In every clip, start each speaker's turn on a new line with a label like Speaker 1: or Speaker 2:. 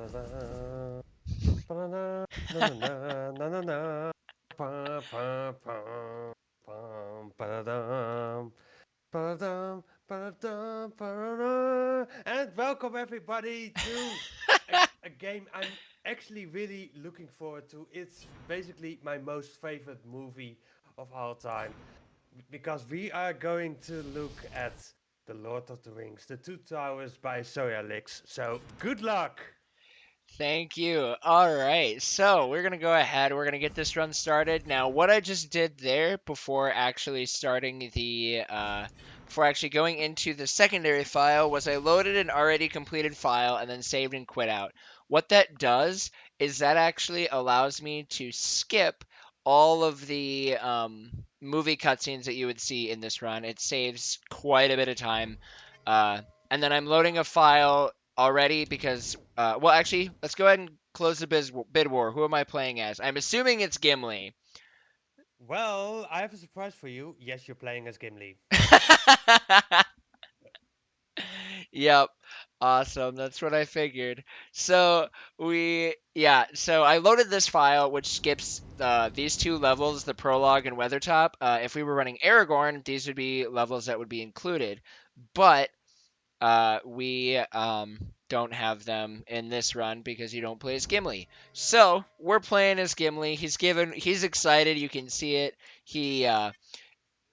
Speaker 1: And welcome everybody to a game I'm actually really looking forward to. It's basically my most favorite movie of all time because we are going to look at The Lord of the Rings, The Two Towers by Zojalyx. So good luck!
Speaker 2: Thank you. All right, so we're gonna go ahead. We're gonna get this run started. Now, what I just did there before actually starting before actually going into the secondary file was I loaded an already completed file and then saved and quit out. What that does is that actually allows me to skip all of the movie cutscenes that you would see in this run. It saves quite a bit of time. Uh, and then I'm loading a file already because well, actually, let's go ahead and close the bid war. Who am I playing as? I'm assuming it's Gimli.
Speaker 1: Well, I have a surprise for you. Yes, you're playing as Gimli.
Speaker 2: Yep. Awesome. That's what I figured. So so I loaded this file, which skips these two levels, the prologue and Weathertop. If we were running Aragorn, these would be levels that would be included. But we don't have them in this run because you don't play as Gimli. So we're playing as Gimli. He's excited. You can see it. He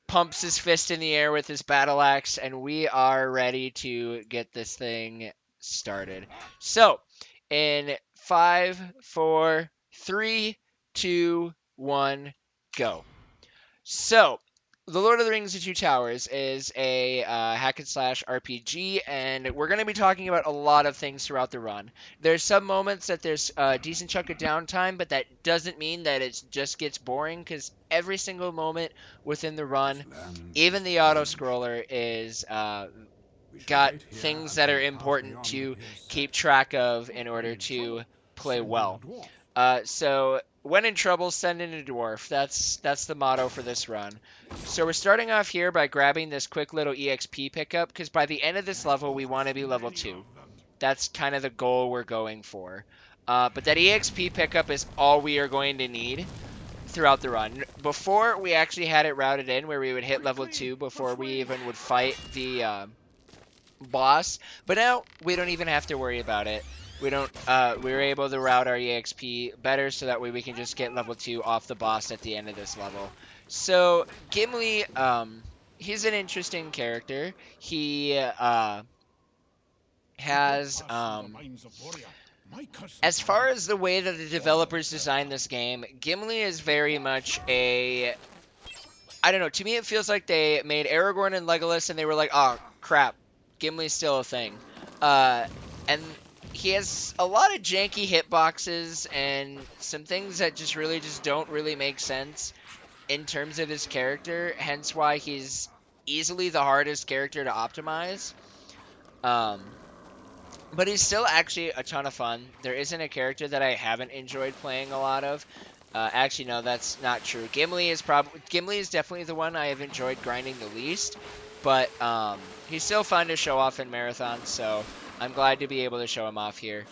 Speaker 2: pumps his fist in the air with his battle axe, and we are ready to get this thing started. So in 5, 4, 3, 2, 1, go. So, The Lord of the Rings: The Two Towers is a hack and slash RPG, and we're going to be talking about a lot of things throughout the run. There's some moments that there's a decent chunk of downtime, but that doesn't mean that it just gets boring, because every single moment within the run, even the auto scroller, is got things that are important to keep track of in order to play well. So when in trouble, send in a dwarf. That's the motto for this run. So we're starting off here by grabbing this quick little EXP pickup because by the end of this level we want to be level 2. That's kind of the goal we're going for. But that EXP pickup is all we are going to need throughout the run. Before we actually had it routed in where we would hit level 2 before we even would fight the boss, but now we don't even have to worry about it. We don't. We were able to route our EXP better, so that way we can just get level 2 off the boss at the end of this level. So Gimli, he's an interesting character. He has as far as the way that the developers designed this game, Gimli is very much a. I don't know. To me, it feels like they made Aragorn and Legolas, and they were like, "Oh crap, Gimli's still a thing." And he has a lot of janky hitboxes and some things that just don't really make sense in terms of his character. Hence why he's easily the hardest character to optimize. Um, but he's still actually a ton of fun. There isn't a character that I haven't enjoyed playing a lot of. Actually, no, that's not true. Gimli is definitely the one I have enjoyed grinding the least, but he's still fun to show off in marathons, so I'm glad to be able to show him off here.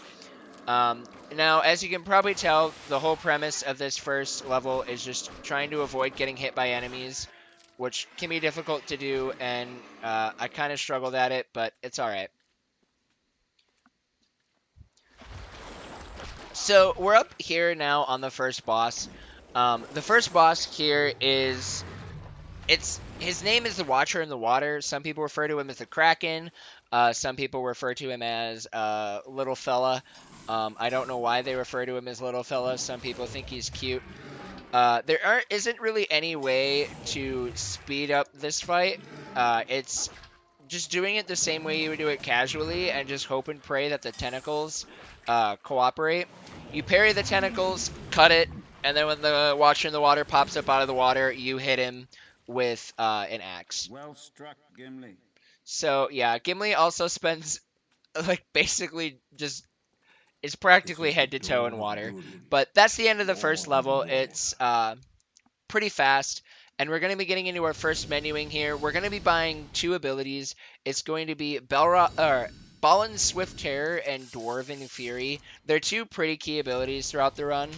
Speaker 2: Now, as you can probably tell, the whole premise of this first level is just trying to avoid getting hit by enemies, which can be difficult to do, and I kind of struggled at it, but it's alright. So we're up here now on the first boss. The first boss here is his name is the Watcher in the Water. Some people refer to him as the Kraken. Some people refer to him as Little Fella. I don't know why they refer to him as Little Fella. Some people think he's cute. Isn't really any way to speed up this fight. It's just doing it the same way you would do it casually and just hope and pray that the tentacles cooperate. You parry the tentacles, cut it, and then when the Watcher in the Water pops up out of the water, you hit him with an axe.
Speaker 3: Well struck, Gimli.
Speaker 2: So yeah, Gimli also spends like basically just is practically head to toe in water. But that's the end of the first level. It's pretty fast. And we're going to be getting into our first menuing here. We're going to be buying 2 abilities. It's going to be Ballin's Swift Terror and Dwarven Fury, they're two pretty key abilities throughout the run.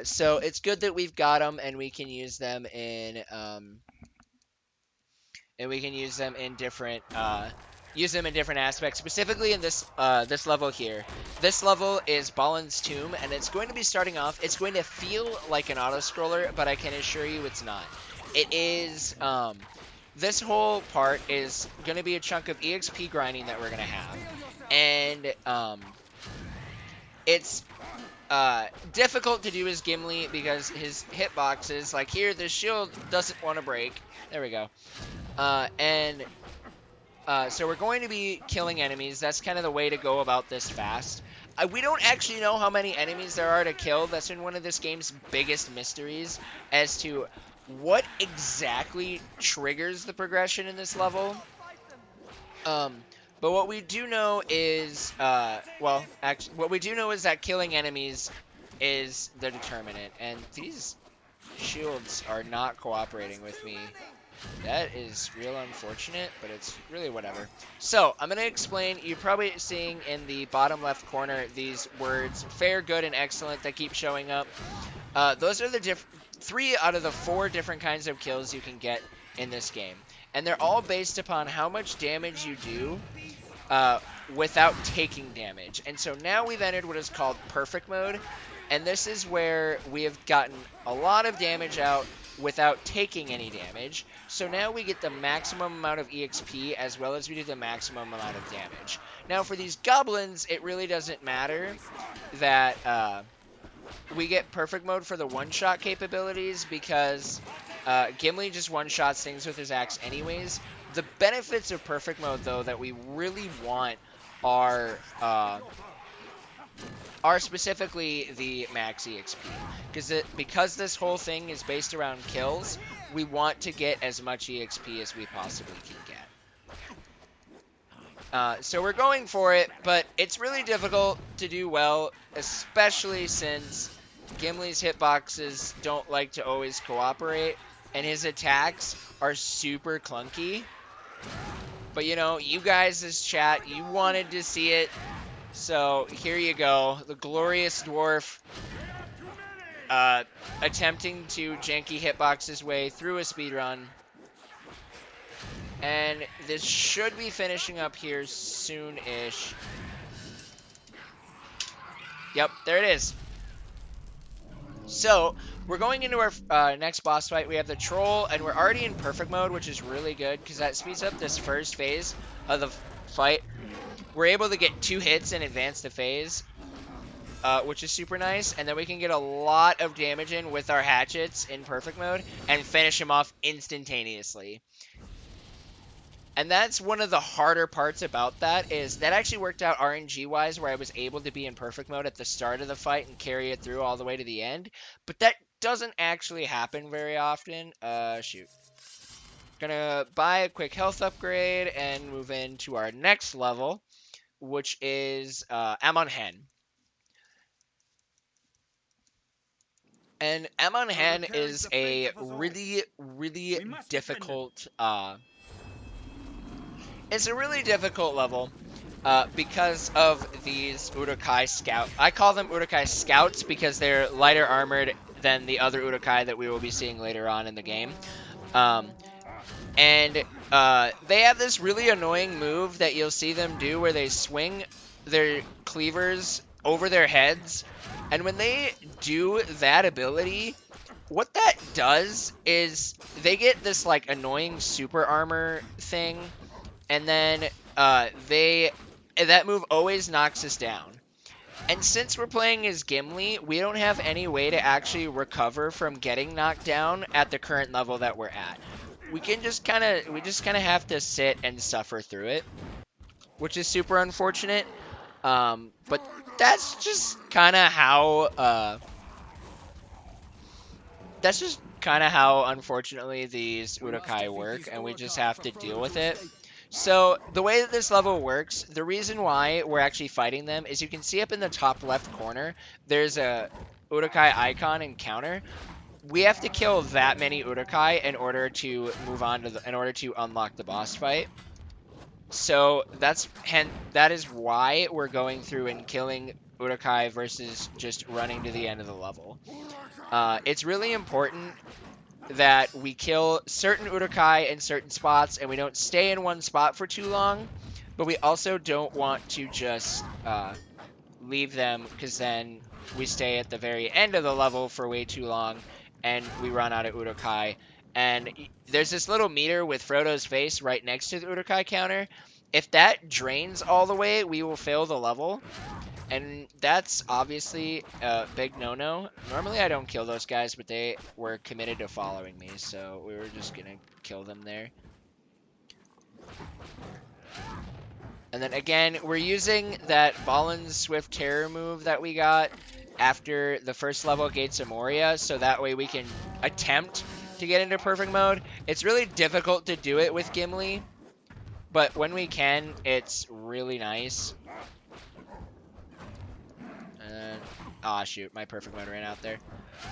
Speaker 2: So it's good that we've got them and we can use them in different aspects. Specifically in this level here. This level is Ballin's Tomb, and it's going to be starting off. It's going to feel like an auto scroller, but I can assure you it's not. It is. This whole part is going to be a chunk of EXP grinding that we're going to have, and it's difficult to do as Gimli because his hitboxes, like here, the shield doesn't want to break. There we go. So we're going to be killing enemies. That's kind of the way to go about this fast. We don't actually know how many enemies there are to kill. That's been one of this game's biggest mysteries as to what exactly triggers the progression in this level. But what we do know is, what we do know is that killing enemies is the determinant. And these shields are not cooperating with me. That is real unfortunate, but it's really whatever. So, I'm going to explain. You're probably seeing in the bottom left corner these words, fair, good, and excellent, that keep showing up. Those are the 3 out of the 4 different kinds of kills you can get in this game. And they're all based upon how much damage you do without taking damage. And so now we've entered what is called perfect mode. And this is where we have gotten a lot of damage out without taking any damage. So now we get the maximum amount of EXP as well as we do the maximum amount of damage. Now for these goblins, it really doesn't matter that we get perfect mode for the one-shot capabilities because Gimli just one-shots things with his axe anyways. The benefits of perfect mode, though, that we really want are specifically the max EXP. Because this whole thing is based around kills, we want to get as much EXP as we possibly can get. So we're going for it, but it's really difficult to do well, especially since Gimli's hitboxes don't like to always cooperate, and his attacks are super clunky. But you know, you guys as chat, you wanted to see it. So here you go, the glorious dwarf attempting to janky hitbox his way through a speedrun. And this should be finishing up here soon-ish. Yep, there it is. So, we're going into our next boss fight. We have the troll, and we're already in perfect mode, which is really good, because that speeds up this first phase of the fight. We're able to get 2 hits and advance the phase, which is super nice. And then we can get a lot of damage in with our hatchets in perfect mode and finish him off instantaneously. And that's one of the harder parts about that, is that actually worked out RNG-wise, where I was able to be in perfect mode at the start of the fight and carry it through all the way to the end. But that doesn't actually happen very often. Shoot. Gonna buy a quick health upgrade and move into our next level, which is Amon Hen. And Amon Hen is a really, really difficult... It's a really difficult level because of these Urukai Scout. I call them Urukai Scouts because they're lighter armored than the other Urukai that we will be seeing later on in the game. And they have this really annoying move that you'll see them do where they swing their cleavers over their heads. And when they do that ability, what that does is they get this like annoying super armor thing. And then that move always knocks us down. And since we're playing as Gimli, we don't have any way to actually recover from getting knocked down at the current level that we're at. We just kind of have to sit and suffer through it, which is super unfortunate. But that's just kind of how unfortunately these Urukai work, and we just have to deal with it. So, the way that this level works, the reason why we're actually fighting them is you can see up in the top left corner, there's a Urukai icon and counter. We have to kill that many Urukai in order to move on to in order to unlock the boss fight. So that is why we're going through and killing Urukai versus just running to the end of the level. It's really important that we kill certain Urukai in certain spots and we don't stay in one spot for too long, but we also don't want to just leave them, because then we stay at the very end of the level for way too long and we run out of Urukai. And there's this little meter with Frodo's face right next to the Urukai counter. If that drains all the way, we will fail the level. And that's obviously a big no-no. Normally I don't kill those guys, but they were committed to following me, so we were just gonna kill them there. And then again, we're using that Balin's Swift Terror move that we got after the first level Gates of Moria, so that way we can attempt to get into perfect mode. It's really difficult to do it with Gimli, but when we can, it's really nice. And ah, shoot, my perfect mode ran out there.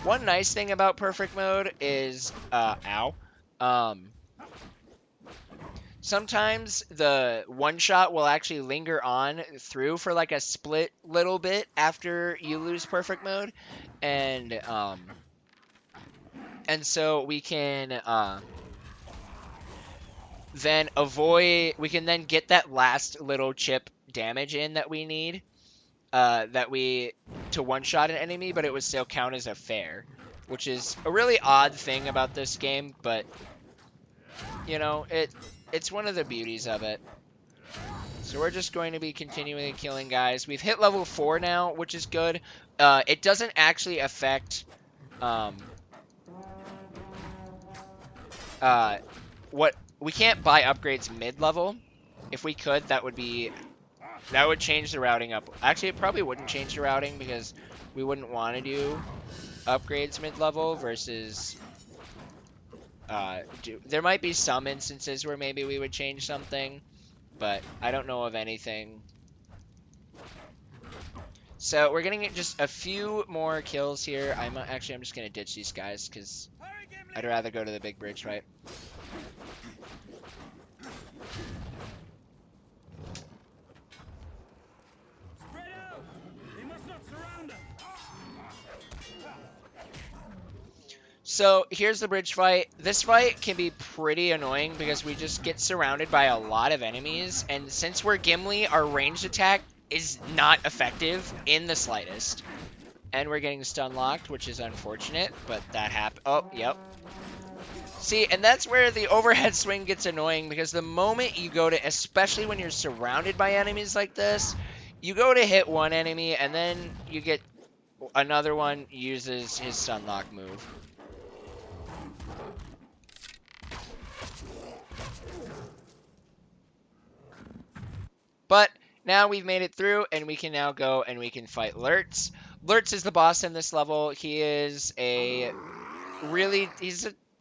Speaker 2: One nice thing about perfect mode is, ow. Sometimes the one shot will actually linger on through for like a split little bit after you lose perfect mode, and so we can then avoid. We can then get that last little chip damage in that we need, to one shot an enemy, but it would still count as a fair, which is a really odd thing about this game, but you know it's one of the beauties of it. So we're just going to be continually killing guys. We've hit level 4 now, which is good. It doesn't actually affect what we can't buy upgrades mid-level. If we could, that would change the routing up. Actually, it probably wouldn't change the routing because we wouldn't want to do upgrades mid-level versus there might be some instances where maybe we would change something, but I don't know of anything. So we're getting just a few more kills here. I'm just gonna ditch these guys because I'd rather go to the big bridge fight. So here's the bridge fight. This fight can be pretty annoying because we just get surrounded by a lot of enemies, and since we're Gimli, our ranged attack is not effective in the slightest. And we're getting stun locked, which is unfortunate, but that happened. Oh, yep. See, and that's where the overhead swing gets annoying, because the moment you go to, especially when you're surrounded by enemies like this, you go to hit one enemy, and then you get another one uses his stun lock move. But now we've made it through, and we can now go and we can fight Lurtz. Lurtz is the boss in this level. He's a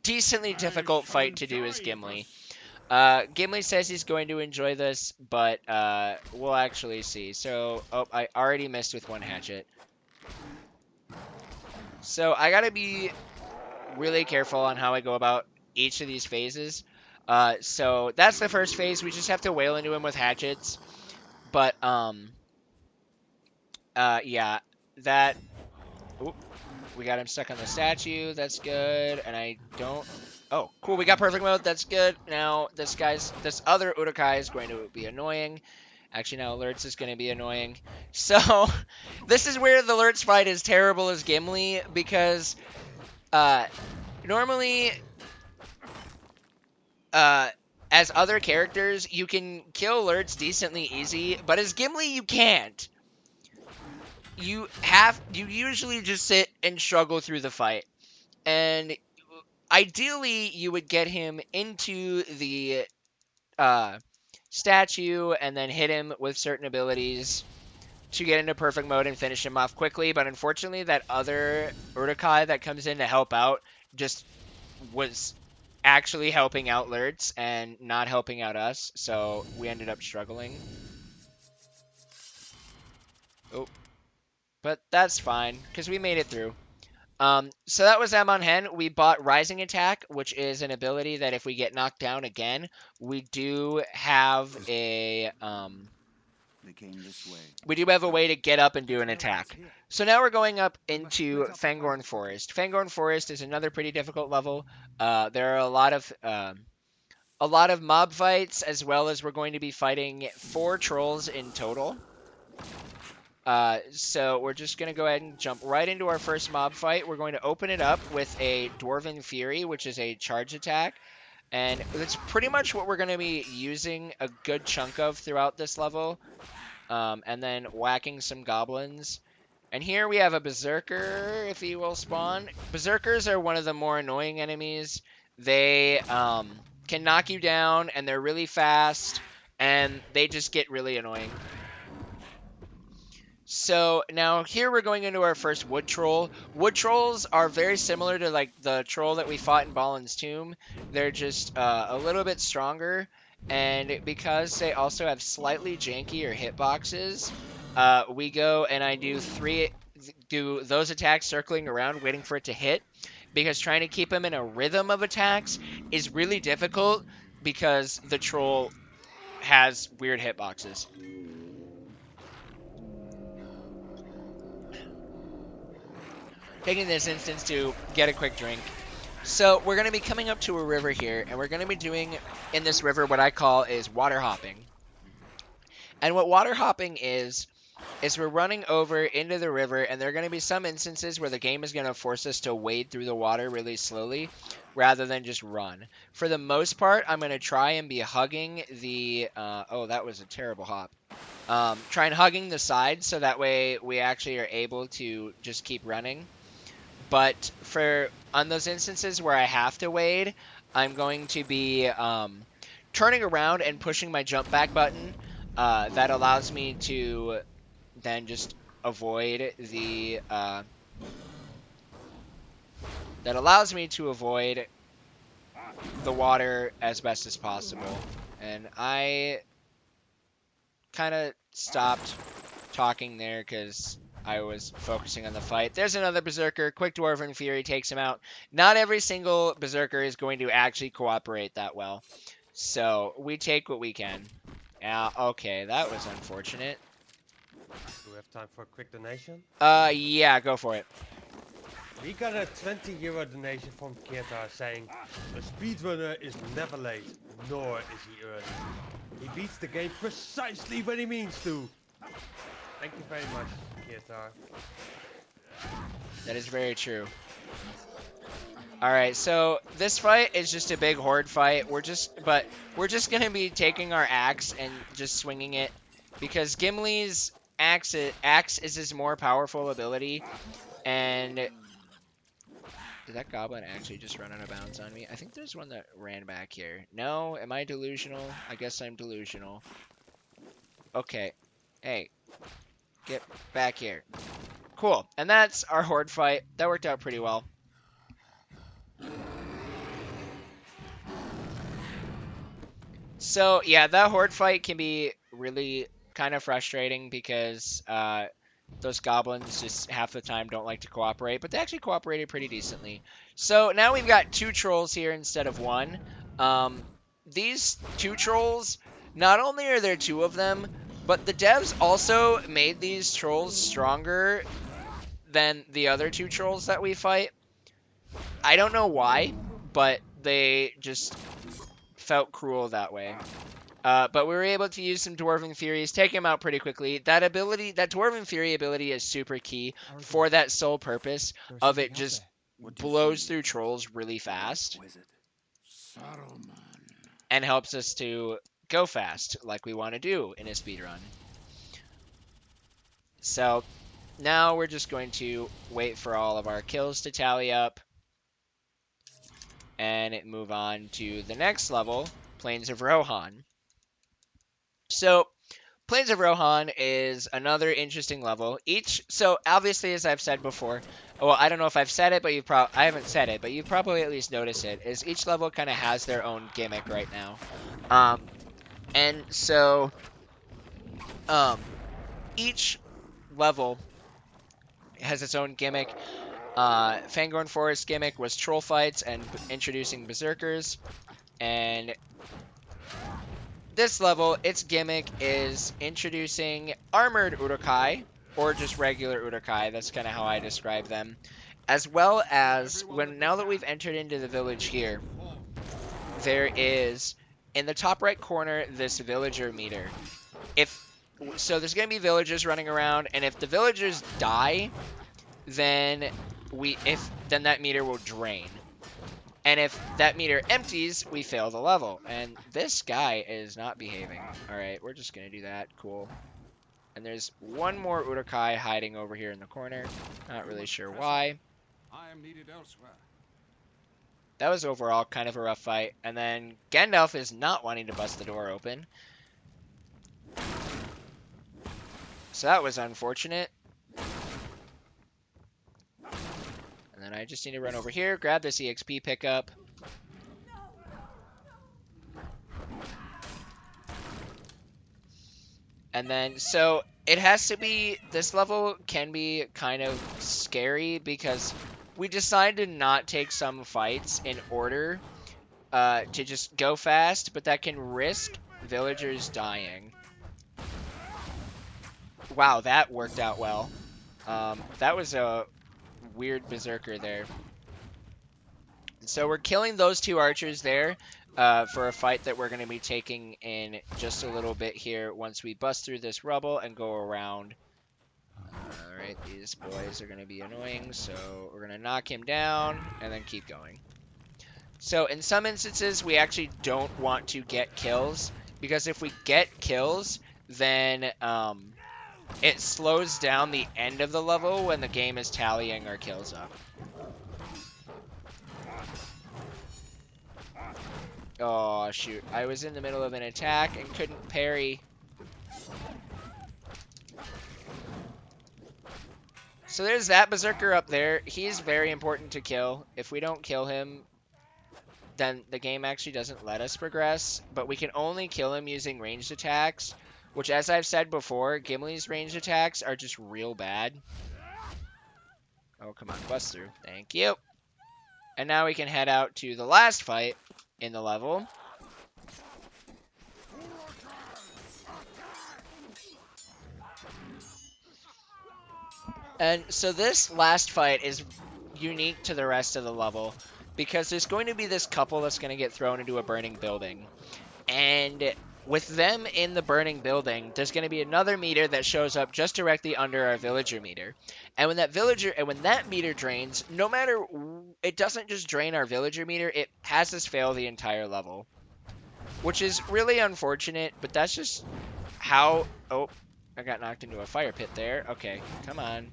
Speaker 2: decently difficult fight to do as Gimli. Gimli says he's going to enjoy this, but we'll actually see. So, oh, I already missed with one hatchet. So I gotta be really careful on how I go about each of these phases. So that's the first phase. We just have to wail into him with hatchets. But, yeah, that, oop, we got him stuck on the statue, that's good, and I don't, oh, cool, we got perfect mode, that's good. Now, this other Urukai is going to be annoying. Actually, now Lurtz is going to be annoying. So, this is where the Lurtz fight is terrible as Gimli, because, normally, as other characters, you can kill Lurtz decently easy, but as Gimli, you can't. You usually just sit and struggle through the fight. And ideally, you would get him into the statue and then hit him with certain abilities to get into perfect mode and finish him off quickly. But unfortunately, that other Urukai that comes in to help out just was actually helping out Lurtz and not helping out us, so we ended up struggling. Oh, but that's fine because we made it through. So that was Amon Hen. We bought Rising Attack, which is an ability that if we get knocked down again, we do have a
Speaker 3: They came this way.
Speaker 2: we do have a way to get up and do an attack. So now we're going up into Fangorn Forest. Fangorn Forest is another pretty difficult level. There are a lot of mob fights, as well as we're going to be fighting 4 trolls in total. So we're just going to go ahead and jump right into our first mob fight. We're going to open it up with a Dwarven Fury, which is a charge attack. And that's pretty much what we're going to be using a good chunk of throughout this level. And then whacking some goblins. And here we have a Berserker, if he will spawn. Berserkers are one of the more annoying enemies. They can knock you down, and they're really fast, and they just get really annoying. So now here we're going into our first wood troll. Wood trolls are very similar to like the troll that we fought in Balin's Tomb. They're just a little bit stronger, and because they also have slightly jankier hitboxes, we go and I do those attacks circling around, waiting for it to hit, because trying to keep them in a rhythm of attacks is really difficult because the troll has weird hitboxes. Taking this instance to get a quick drink. So we're going to be coming up to a river here, and we're going to be doing in this river what I call is water hopping. And what water hopping is we're running over into the river, and there are going to be some instances where the game is going to force us to wade through the water really slowly rather than just run. For the most part, I'm going to try and be hugging the oh, that was a terrible hop. Try and hugging the sides so that way we actually are able to just keep running. But on those instances where I have to wade, I'm going to be turning around and pushing my jump back button. That allows me to then just avoid the water as best as possible. And I kind of stopped talking there because I was focusing on the fight. There's another Berserker. Quick Dwarven Fury takes him out. Not every single Berserker is going to actually cooperate that well. So we take what we can. Okay, that was unfortunate.
Speaker 1: Do we have time for a quick donation?
Speaker 2: Yeah, go for it.
Speaker 1: We got a €20 donation from Kirtar saying, a speedrunner is never late, nor is he early. He beats the game precisely when he means to. Thank you very much, Kirtar.
Speaker 2: That is very true. Alright, so this fight is just a big horde fight. We're just gonna be taking our axe and just swinging it, because Gimli's axe is his more powerful ability. And did that goblin actually just run out of bounds on me? I think there's one that ran back here. No, am I delusional? I guess I'm delusional. Okay, hey, get back here. Cool, and that's our horde fight. That worked out pretty well. So yeah, that horde fight can be really kind of frustrating because those goblins just half the time don't like to cooperate, but they actually cooperated pretty decently. So now we've got 2 trolls here instead of 1. These 2 trolls, not only are there 2 of them, but the devs also made these trolls stronger than the other 2 trolls that we fight. I don't know why, but they just felt cruel that way. But we were able to use some Dwarven Furies, take him out pretty quickly. That Dwarven Fury ability is super key for that sole purpose of it just blows through trolls really fast and helps us to go fast like we want to do in a speedrun. So now we're just going to wait for all of our kills to tally up and move on to the next level, Plains of Rohan. So, Plains of Rohan is another interesting level. So obviously, as I've said before, well, I don't know if I've said it, but I haven't said it, but you've probably at least noticed it, is each level kind of has their own gimmick right now. And so, each level has its own gimmick. Fangorn Forest gimmick was troll fights and introducing berserkers. And this level, its gimmick is introducing armored Urukai, or just regular Urukai. That's kind of how I describe them. As well as, now that we've entered into the village here, there is, in the top right corner, this villager meter. So there's going to be villagers running around, and if the villagers die, then that meter will drain. And if that meter empties, we fail the level. And this guy is not behaving. Alright, we're just going to do that. Cool. And there's one more Urukai hiding over here in the corner. Not really sure why.
Speaker 4: I am needed elsewhere.
Speaker 2: That was overall kind of a rough fight. And then Gandalf is not wanting to bust the door open. So that was unfortunate. And then I just need to run over here, grab this EXP pickup. And then, so it has to be, this level can be kind of scary because we decided to not take some fights in order to just go fast, but that can risk villagers dying. Wow, that worked out well. That was a weird berserker there. So we're killing those two archers there for a fight that we're going to be taking in just a little bit here once we bust through this rubble and go around. Alright, these boys are going to be annoying, so we're going to knock him down and then keep going. So in some instances, we actually don't want to get kills, because if we get kills, then it slows down the end of the level when the game is tallying our kills up. Oh, shoot. I was in the middle of an attack and couldn't parry. So there's that berserker up there. He's very important to kill. If we don't kill him, then the game actually doesn't let us progress. But we can only kill him using ranged attacks, which, as I've said before, Gimli's ranged attacks are just real bad. Oh, come on, bust through. Thank you. And now we can head out to the last fight in the level. And so this last fight is unique to the rest of the level, because there's going to be this couple that's going to get thrown into a burning building. And with them in the burning building, there's going to be another meter that shows up just directly under our villager meter. And when that meter drains, no matter, it doesn't just drain our villager meter, it has us fail the entire level. Which is really unfortunate, but that's just how... Oh, I got knocked into a fire pit there. Okay, come on.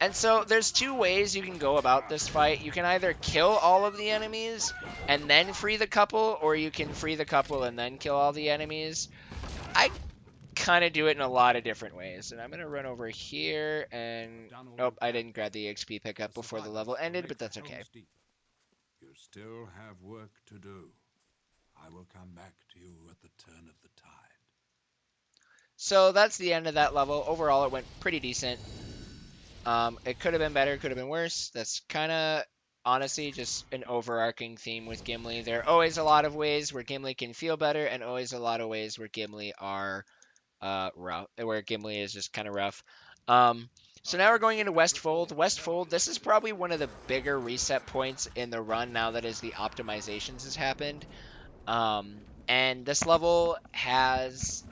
Speaker 2: And so there's two ways you can go about this fight. You can either kill all of the enemies and then free the couple, or you can free the couple and then kill all the enemies. I kind of do it in a lot of different ways. And I'm going to run over here and... Nope, I didn't grab the XP pickup before the level ended, but that's okay.
Speaker 4: You still have work to do. I will come back to you at the turn of the tide.
Speaker 2: So that's the end of that level. Overall, it went pretty decent. It could have been better, could have been worse. That's kind of, honestly, just an overarching theme with Gimli. There are always a lot of ways where Gimli can feel better, and always a lot of ways where Gimli are rough, where Gimli is just kind of rough. So now we're going into Westfold. Westfold, this is probably one of the bigger reset points in the run now that as the optimizations has happened. And this level has,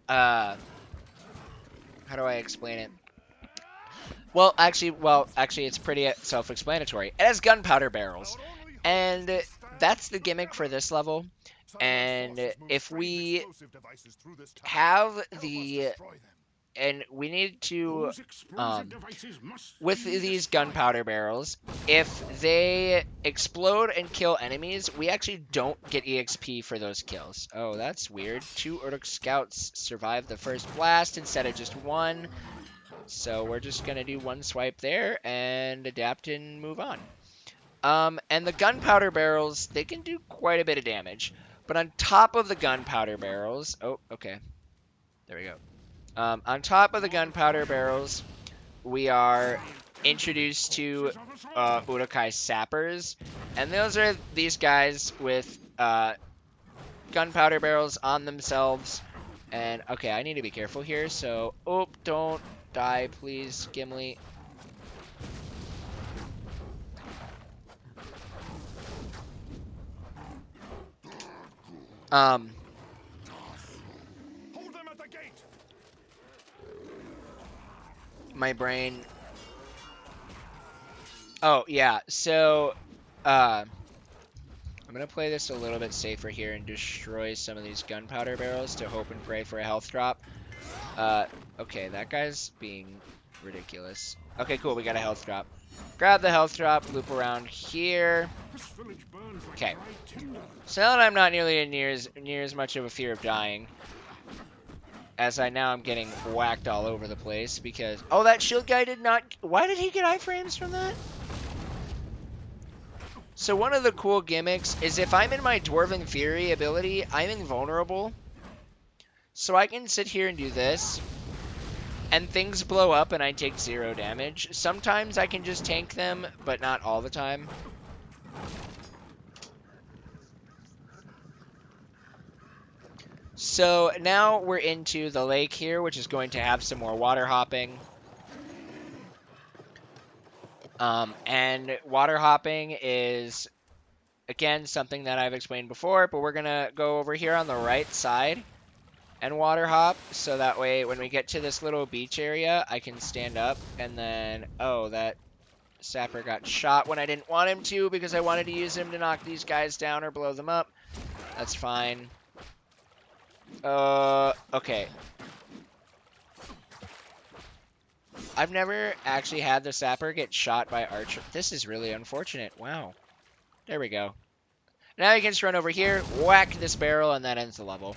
Speaker 2: how do I explain it? Well, actually, it's pretty self-explanatory. It has gunpowder barrels, and that's the gimmick for this level. And if we have and we need to, with these gunpowder barrels, if they explode and kill enemies, we actually don't get EXP for those kills. Oh, that's weird. 2 Uruk scouts survived the first blast instead of just 1. So we're just going to do 1 swipe there and adapt and move on. And the gunpowder barrels, they can do quite a bit of damage. But on top of the gunpowder barrels... Oh, okay. There we go. On top of the gunpowder barrels, we are introduced to Urukai's sappers, and those are these guys with gunpowder barrels on themselves. And okay, I need to be careful here. So, oh, don't die, please, Gimli.
Speaker 5: Hold them at the gate.
Speaker 2: My brain. Oh yeah, so I'm gonna play this a little bit safer here and destroy some of these gunpowder barrels to hope and pray for a health drop. Okay, that guy's being ridiculous. Okay, cool, we got a health drop. Grab the health drop, loop around here. Okay. So now that I'm not nearly near as much of a fear of dying, as I now am getting whacked all over the place because... Oh, that shield guy did not... Why did he get iframes from that? So one of the cool gimmicks is if I'm in my Dwarven Fury ability, I'm invulnerable. So I can sit here and do this, and things blow up and I take 0 damage. Sometimes I can just tank them, but not all the time. So now we're into the lake here, which is going to have some more water hopping. And water hopping is, again, something that I've explained before, but we're going to go over here on the right side and water hop, so that way when we get to this little beach area, I can stand up, and then, oh, that sapper got shot when I didn't want him to, because I wanted to use him to knock these guys down or blow them up. That's fine. Okay. I've never actually had the sapper get shot by archer. This is really unfortunate. Wow. There we go. Now you can just run over here, whack this barrel, and that ends the level.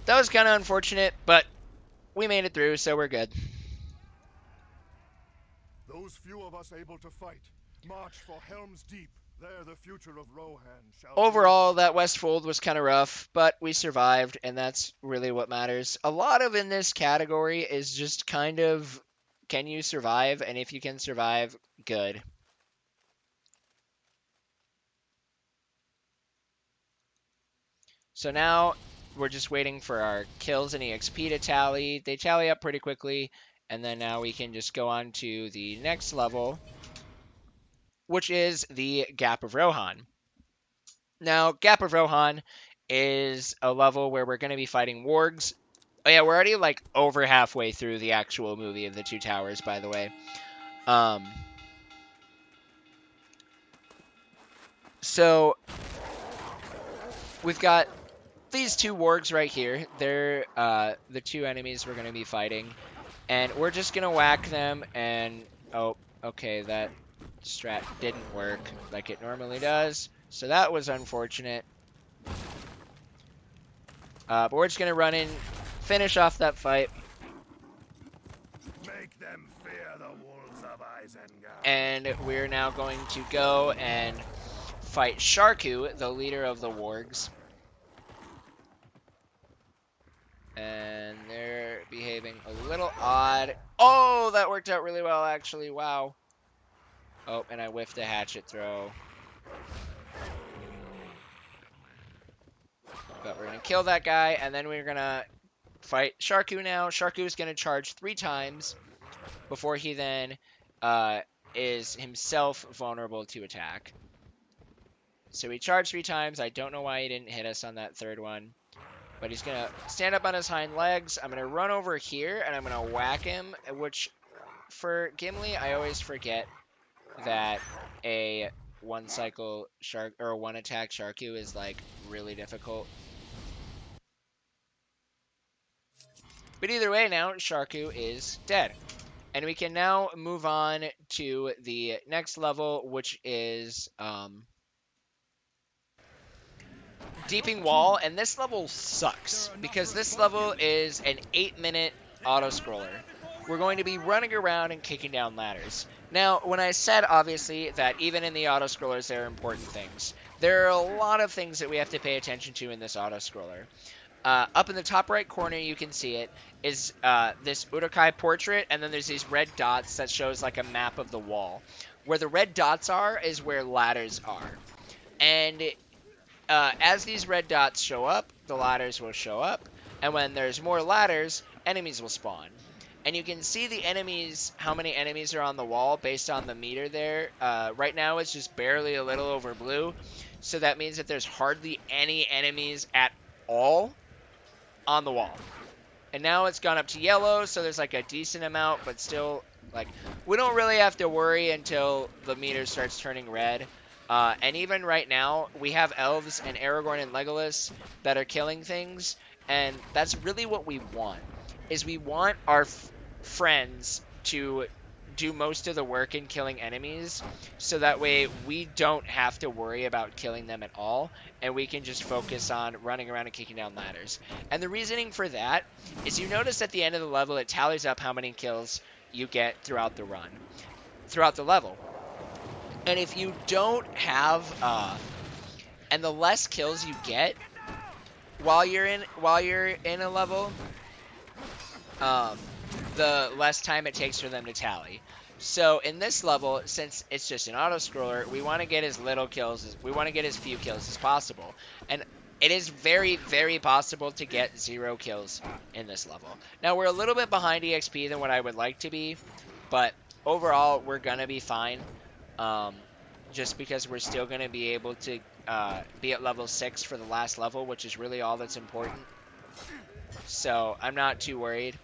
Speaker 2: That was kind of unfortunate, but we made it through, so we're good.
Speaker 5: Those few of us able to fight, march for Helm's Deep. There the future of Rohan shall
Speaker 2: Overall, that Westfold was kind of rough, but we survived, and that's really what matters. A lot of in this category is just kind of, can you survive? And if you can survive, good. So now we're just waiting for our kills and EXP to tally. They tally up pretty quickly, and then now we can just go on to the next level, which is the Gap of Rohan. Now, Gap of Rohan is a level where we're going to be fighting wargs. Oh yeah, we're already like over halfway through the actual movie of the Two Towers, by the way. So we've got these two wargs right here. They're the two enemies we're going to be fighting. And we're just going to whack them and... Oh, okay, that strat didn't work like it normally does. So that was unfortunate. But we're just going to run in, finish off that fight.
Speaker 5: make them fear the wolves of Isengard.
Speaker 2: And we're now going to go and fight Sharku, the leader of the wargs. And they're behaving a little odd. Oh, that worked out really well, actually. Wow. Oh, and I whiffed a hatchet throw. But we're going to kill that guy, and then we're going to fight Sharku now. Sharku is going to charge 3 times before he then is himself vulnerable to attack. So he charged 3 times. I don't know why he didn't hit us on that third one. But he's going to stand up on his hind legs. I'm going to run over here, and I'm going to whack him, which for Gimli, I always forget that a one-cycle shark or a one-attack Sharku is, like, really difficult. But either way, now Sharku is dead. And we can now move on to the next level, which is Deeping Wall. And this level sucks, because this level is an 8-minute auto-scroller. we're going to be running around and kicking down ladders. Now, when I said, obviously, that even in the auto-scrollers there are important things, there are a lot of things that we have to pay attention to in this auto-scroller. Up in the top right corner, you can see it, is this Urukai portrait, and then there's these red dots that shows like a map of the wall. Where the red dots are is where ladders are. And as these red dots show up, the ladders will show up, and when there's more ladders, enemies will spawn. And you can see the enemies, how many enemies are on the wall based on the meter there. Right now it's just barely a little over blue, so that means that there's hardly any enemies at all on the wall. And now it's gone up to yellow, so there's like a decent amount, but still, like, we don't really have to worry until the meter starts turning red. And even right now, we have elves and Aragorn and Legolas that are killing things, and that's really what we want, is we want our friends to do most of the work in killing enemies, so that way we don't have to worry about killing them at all, and we can just focus on running around and kicking down ladders. And the reasoning for that is, you notice at the end of the level it tallies up how many kills you get throughout the run, throughout the level. And if you don't have and the less kills you get while you're in a level, the less time it takes for them to tally. So in this level, since it's just an auto-scroller, we want to get as little kills as we want to get as few kills as possible. And it is very, very possible to get 0 kills in this level. Now, we're a little bit behind EXP than what I would like to be, but overall, we're going to be fine. Just because we're still going to be able to be at level 6 for the last level, which is really all that's important. So I'm not too worried.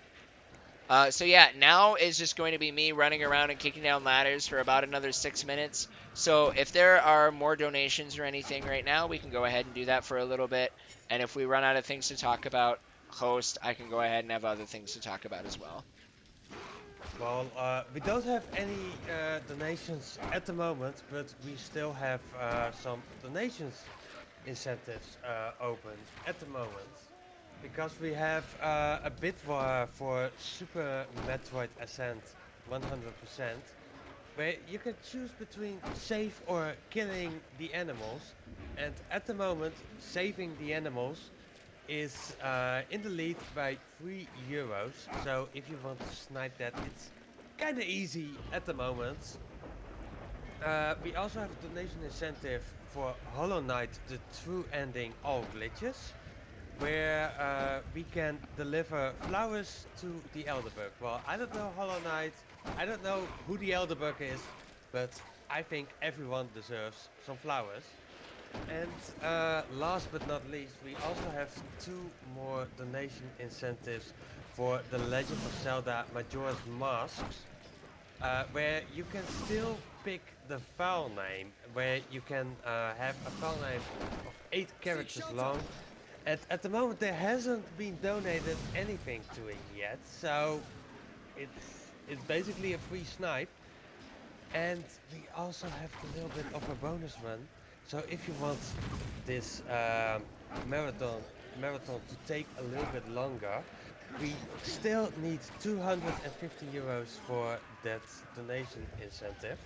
Speaker 2: So yeah, now is just going to be me running around and kicking down ladders for about another 6 minutes. So if there are more donations or anything right now, we can go ahead and do that for a little bit. And if we run out of things to talk about, host, I can go ahead and have other things to talk about as well.
Speaker 1: Well, we don't have any donations at the moment, but we still have some donations incentives open at the moment. Because we have a Bidwar for Super Metroid Ascent 100%, where you can choose between save or killing the animals. And at the moment, saving the animals is in the lead by €3. So if you want to snipe that, it's kind of easy at the moment. We also have a donation incentive for Hollow Knight, the true ending, all glitches, where we can deliver flowers to the Elderberg. Well, I don't know Hollow Knight, I don't know who the Elderberg is, but I think everyone deserves some flowers. And last but not least, we also have 2 more donation incentives for The Legend of Zelda Majora's Masks, where you can still pick the file name, where you can have a file name of 8 characters long. And at the moment there hasn't been donated anything to it yet, so it's basically a free snipe. And we also have a little bit of a bonus run. So if you want this marathon to take a little bit longer, we still need €250 for that donation incentive.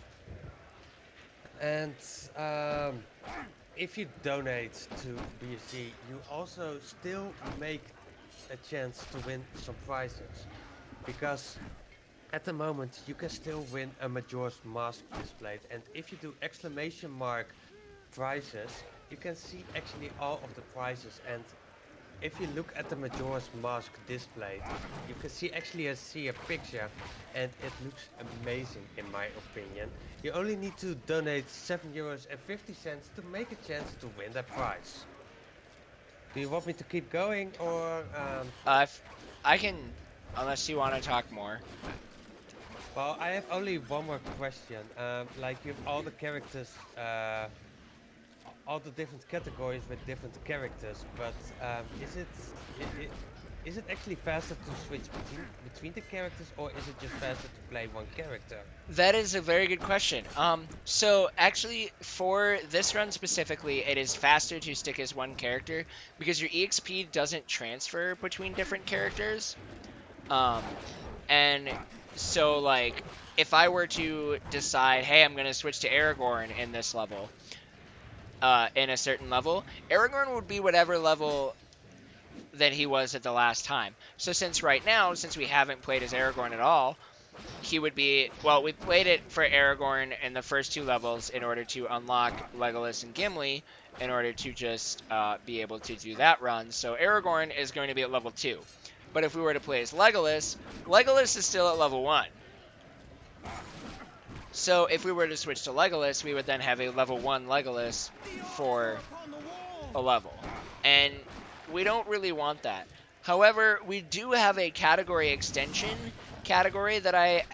Speaker 1: And if you donate to BSG, you also still make a chance to win some prizes. Because at the moment you can still win a Majora's Mask displayed, and if you do exclamation mark prizes, you can see actually all of the prizes. And if you look at the Majora's Mask displayed, you can see a picture, and it looks amazing in my opinion. You only need to donate €7.50 to make a chance to win that prize. Do you want me to keep going, or
Speaker 2: I can, unless you want to talk more.
Speaker 1: Well, I have only one more question. Like, you have all the characters, all the different categories with different characters, but is it actually faster to switch between the characters, or is it just faster to play one character?
Speaker 2: That is a very good question. So actually, for this run specifically, it is faster to stick as one character because your EXP doesn't transfer between different characters. And so, like, if I were to decide, hey, I'm going to switch to Aragorn in this level, in a certain level, Aragorn would be whatever level that he was at the last time. So since right now, since we haven't played as Aragorn at all, he would be, well, we played it for Aragorn in the first 2 levels in order to unlock Legolas and Gimli, in order to just be able to do that run. So Aragorn is going to be at level 2. But if we were to play as Legolas, Legolas is still at level 1. So if we were to switch to Legolas, we would then have a level 1 Legolas for a level. And we don't really want that. However, we do have a category extension category that I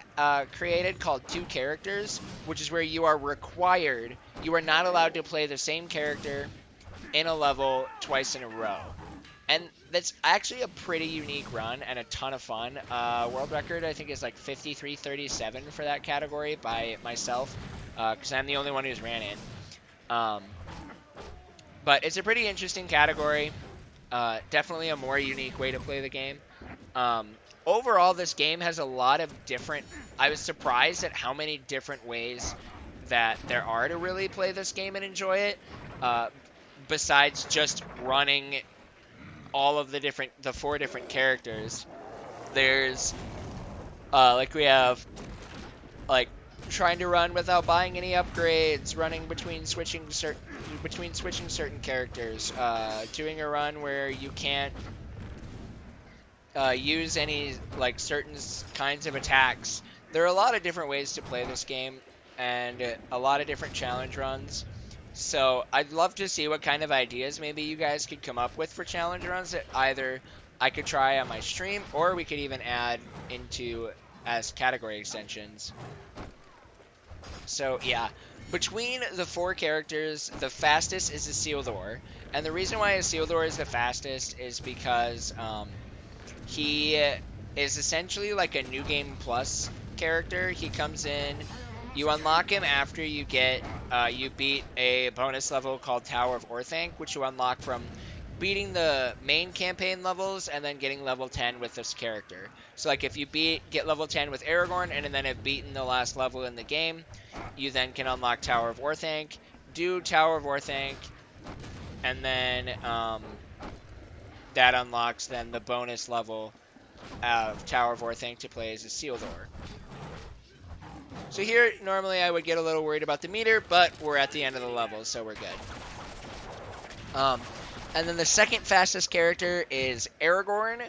Speaker 2: created called 2 characters, which is where you are required, you are not allowed to play the same character in a level twice in a row. And that's actually a pretty unique run and a ton of fun. World record, I think, is like 53:37 for that category by myself, because I'm the only one who's ran it. But it's a pretty interesting category. Definitely a more unique way to play the game. Overall, this game has a lot of different... I was surprised at how many different ways that there are to really play this game and enjoy it, besides just running all of the 4 different characters. There's, like, we have, like, trying to run without buying any upgrades, running between switching certain characters, doing a run where you can't use any, like, certain kinds of attacks. There are a lot of different ways to play this game, and a lot of different challenge runs. So I'd love to see what kind of ideas maybe you guys could come up with for challenge runs that either I could try on my stream, or we could even add into as category extensions. So yeah, between the 4 characters, the fastest is Isildur. And the reason why Isildur is the fastest is because he is essentially like a New Game Plus character. He comes in, you unlock him after you get, you beat a bonus level called Tower of Orthanc, which you unlock from beating the main campaign levels and then getting level 10 with this character. So like if you get level 10 with Aragorn and then have beaten the last level in the game, you then can unlock Tower of Orthanc, do Tower of Orthanc, and then that unlocks then the bonus level of Tower of Orthanc to play as Isildur. So here, normally I would get a little worried about the meter, but we're at the end of the level, so we're good. And then the second fastest character is Aragorn,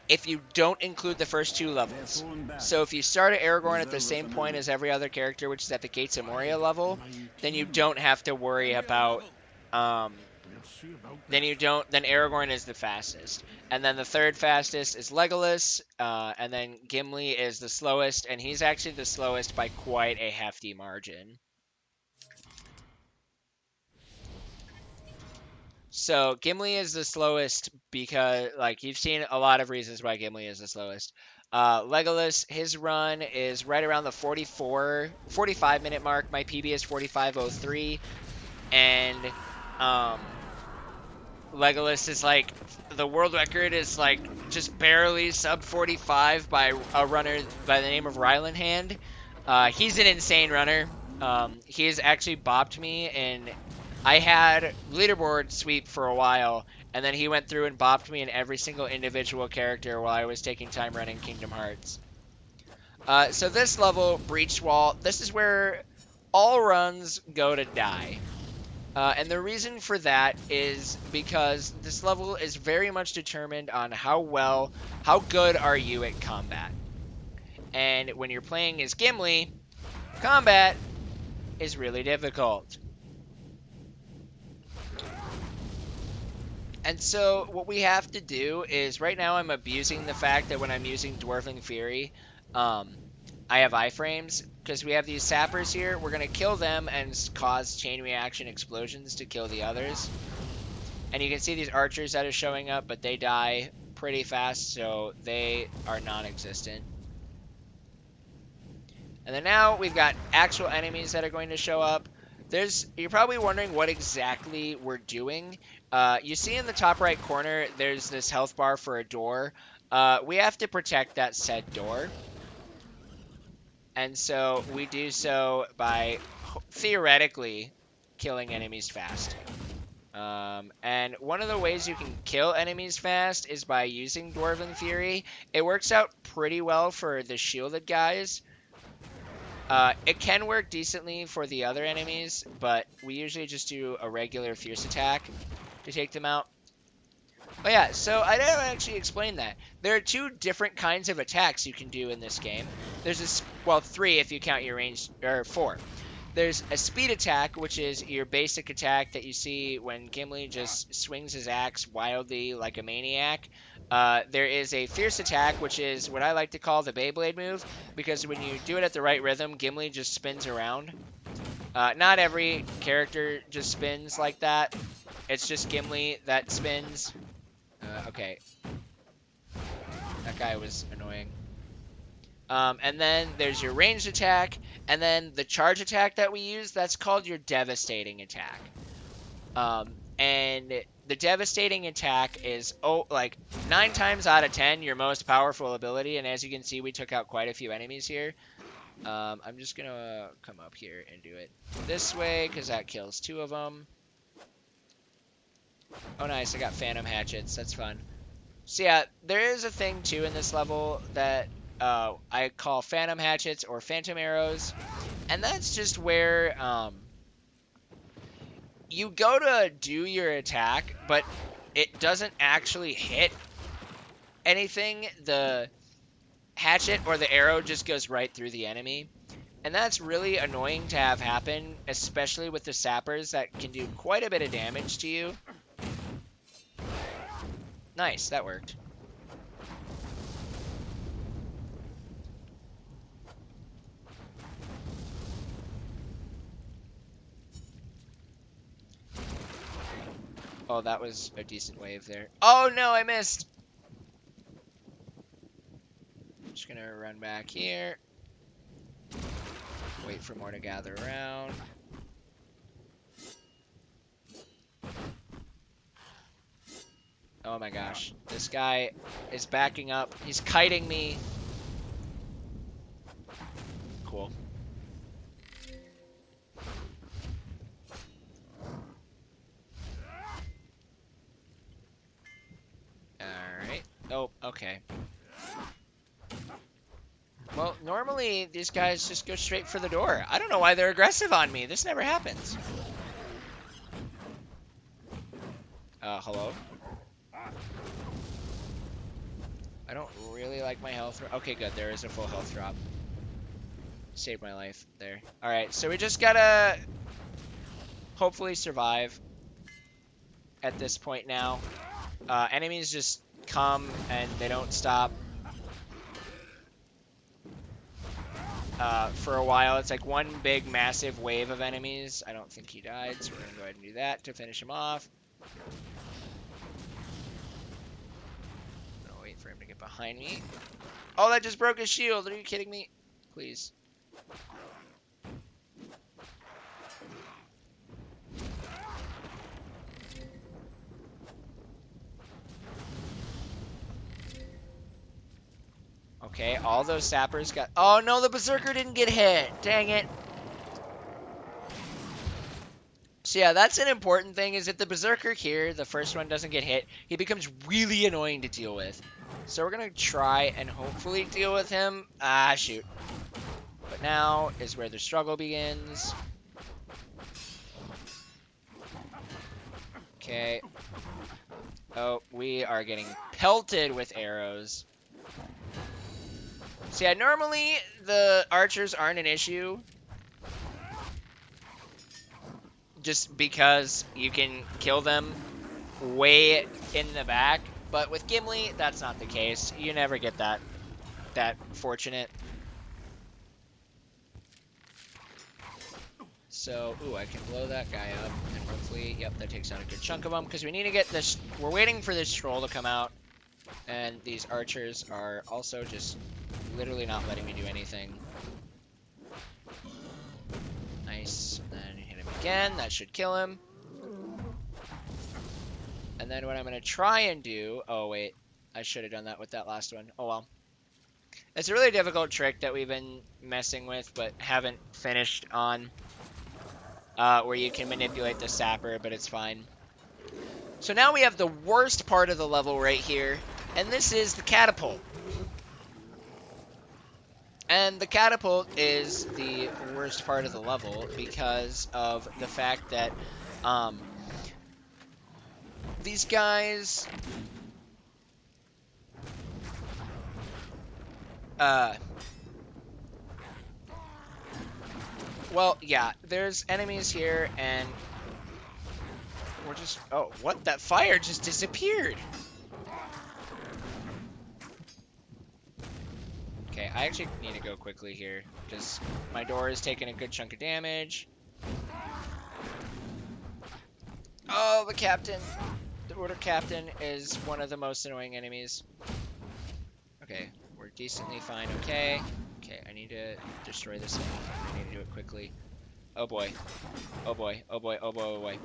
Speaker 2: if you don't include the first 2 levels. So if you start at Aragorn at the same point as every other character, which is at the Gates of Moria level, then you don't have to worry about... then Aragorn is the fastest. And then the third fastest is Legolas, and then Gimli is the slowest, and he's actually the slowest by quite a hefty margin. So Gimli is the slowest because, like, you've seen a lot of reasons why Gimli is the slowest. Legolas, his run is right around the 45 minute mark. My PB is 45:03, and Legolas is like, the world record is like just barely sub 45 by a runner by the name of Ryland Hand. He's an insane runner. He's actually bopped me, and I had leaderboard sweep for a while, and then he went through and bopped me in every single individual character while I was taking time running Kingdom Hearts. So this level, Breach Wall, this is where all runs go to die. And the reason for that is because this level is very much determined on how good are you at combat. And when you're playing as Gimli, combat is really difficult. And so what we have to do is, right now I'm abusing the fact that when I'm using Dwarven Fury, I have iframes, because we have these sappers here. We're going to kill them and cause chain reaction explosions to kill the others. And you can see these archers that are showing up, but they die pretty fast, so they are non-existent. And then now we've got actual enemies that are going to show up. You're probably wondering what exactly we're doing. You see in the top right corner, there's this health bar for a door. We have to protect that said door. And so we do so by theoretically killing enemies fast. And one of the ways you can kill enemies fast is by using Dwarven Fury. It works out pretty well for the shielded guys. It can work decently for the other enemies, but we usually just do a regular fierce attack to take them out. Oh yeah, so I didn't actually explain that. There are 2 different kinds of attacks you can do in this game. There's this, well, 3 if you count your range, or 4. There's a speed attack, which is your basic attack that you see when Gimli just swings his axe wildly like a maniac. There is a fierce attack, which is what I like to call the Beyblade move, because when you do it at the right rhythm, Gimli just spins around. Not every character just spins like that. It's just Gimli that spins. Okay. That guy was annoying. And then there's your ranged attack, and then the charge attack that we use, that's called your devastating attack. And the devastating attack is, like, 9 times out of 10 your most powerful ability, and as you can see, we took out quite a few enemies here. I'm just gonna come up here and do it this way, because that kills 2 of them. Oh nice, I got phantom hatchets, that's fun. So yeah, there is a thing too in this level that I call phantom hatchets or phantom arrows, and that's just where you go to do your attack, but it doesn't actually hit anything. The hatchet or the arrow just goes right through the enemy, and that's really annoying to have happen, especially with the sappers that can do quite a bit of damage to you. Nice, that worked. Oh, that was a decent wave there. Oh no, I missed! Just gonna run back here. Wait for more to gather around. Oh my gosh. This guy is backing up. He's kiting me. Cool. Alright. Oh, okay. Well, normally these guys just go straight for the door. I don't know why they're aggressive on me. This never happens. Hello? I don't really like my health. Okay, good. There is a full health drop. Saved my life there. Alright, so we just gotta hopefully survive at this point now. Enemies just come and they don't stop. For a while, it's like one big massive wave of enemies. I don't think he died, so we're gonna go ahead and do that to finish him off. I'm gonna wait for him to get behind me. Oh, that just broke his shield. Are you kidding me? Please. Okay, all those sappers got... Oh no, the berserker didn't get hit. Dang it. So yeah, that's an important thing, is that the berserker here, the first one, doesn't get hit. He becomes really annoying to deal with. So we're going to try and hopefully deal with him. Ah, shoot. But now is where the struggle begins. Okay. Oh, we are getting pelted with arrows. So yeah, normally the archers aren't an issue, just because you can kill them way in the back. But with Gimli, that's not the case. You never get that fortunate. So, ooh, I can blow that guy up, and hopefully, yep, that takes out a good chunk of them, because we need to get this, we're waiting for this troll to come out, and these archers are also just literally not letting me do anything. Nice. And then hit him again. That should kill him. And then what I'm going to try and do... Oh, wait. I should have done that with that last one. Oh, well. It's a really difficult trick that we've been messing with, but haven't finished on. Where you can manipulate the sapper, but it's fine. So now we have the worst part of the level right here, and this is the catapult. And the catapult is the worst part of the level because of the fact that these guys well, yeah, there's enemies here, and we're just... Oh, what? That fire just disappeared! Okay, I actually need to go quickly here, because my door is taking a good chunk of damage. Oh, the captain! The order captain is one of the most annoying enemies. Okay, we're decently fine, okay. Okay, I need to destroy this thing. I need to do it quickly. Oh boy. Oh boy, oh boy, oh boy, oh boy.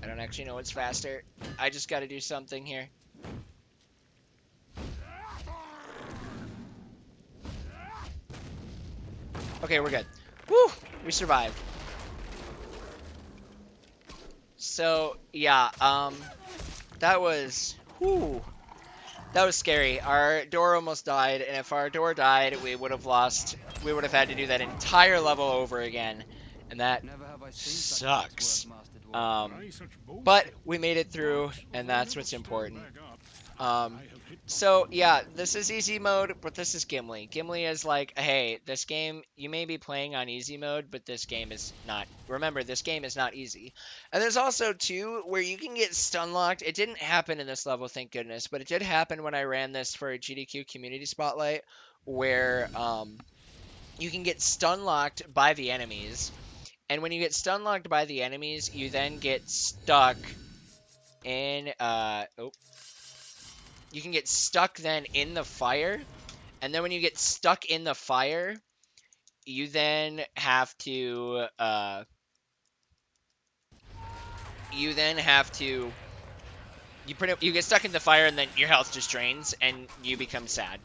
Speaker 2: I don't actually know what's faster. I just gotta do something here. Okay, we're good. Woo! We survived. So, yeah, that was... Whew. That was scary. Our door almost died, and if our door died, we would have lost... We would have had to do that entire level over again. And that sucks. But we made it through, and that's what's important. So, yeah, this is easy mode, but this is Gimli. Gimli is like, hey, this game, you may be playing on easy mode, but this game is not. Remember, this game is not easy. And there's also, too, where you can get stun locked. It didn't happen in this level, thank goodness, but it did happen when I ran this for a GDQ Community Spotlight, where you can get stun locked by the enemies. And when you get stun locked by the enemies, you then get stuck in, you can get stuck then in the fire, and then when you get stuck in the fire, you then have to, you get stuck in the fire, and then your health just drains, and you become sad.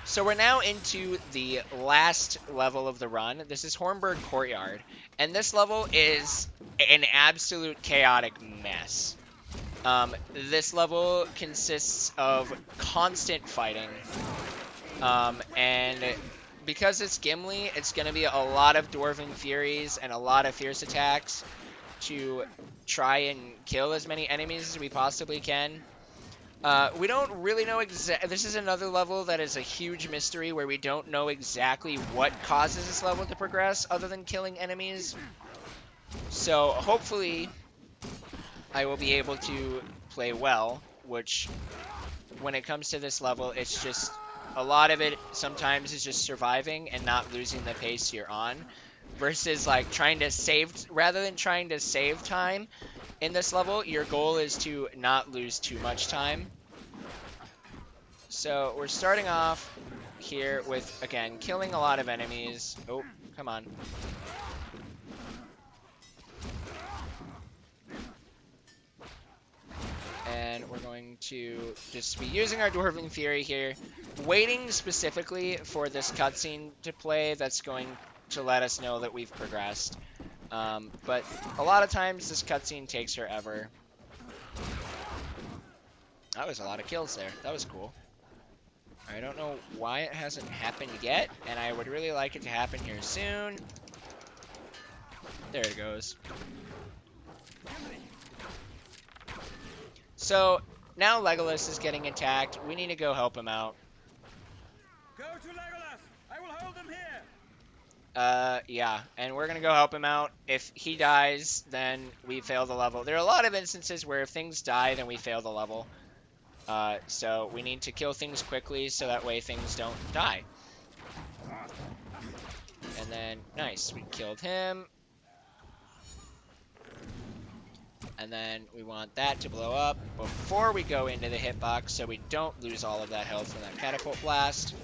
Speaker 2: So we're now into the last level of the run. This is Hornburg Courtyard, and this level is an absolute chaotic mess. This level consists of constant fighting, and because it's Gimli, it's going to be a lot of Dwarven Furies and a lot of fierce attacks to try and kill as many enemies as we possibly can. We don't really know this is another level that is a huge mystery where we don't know exactly what causes this level to progress other than killing enemies. So hopefully I will be able to play well, which when it comes to this level, it's just a lot of it sometimes is just surviving and not losing the pace you're on versus like trying to save, rather than trying to save time in this level, your goal is to not lose too much time. So we're starting off here with, again, killing a lot of enemies. Oh, come on. And we're going to just be using our Dwarven Fury here, waiting specifically for this cutscene to play that's going to let us know that we've progressed. But a lot of times this cutscene takes forever. That was a lot of kills there. That was cool. I don't know why it hasn't happened yet, and I would really like it to happen here soon. There it goes. So, now Legolas is getting attacked. We need to go help him out.
Speaker 6: Go to Legolas! I will hold them here!
Speaker 2: Yeah, and we're gonna go help him out. If he dies, then we fail the level. There are a lot of instances where if things die, then we fail the level. So we need to kill things quickly so that way things don't die. And then, nice, we killed him. And then we want that to blow up before we go into the hitbox so we don't lose all of that health from that catapult blast.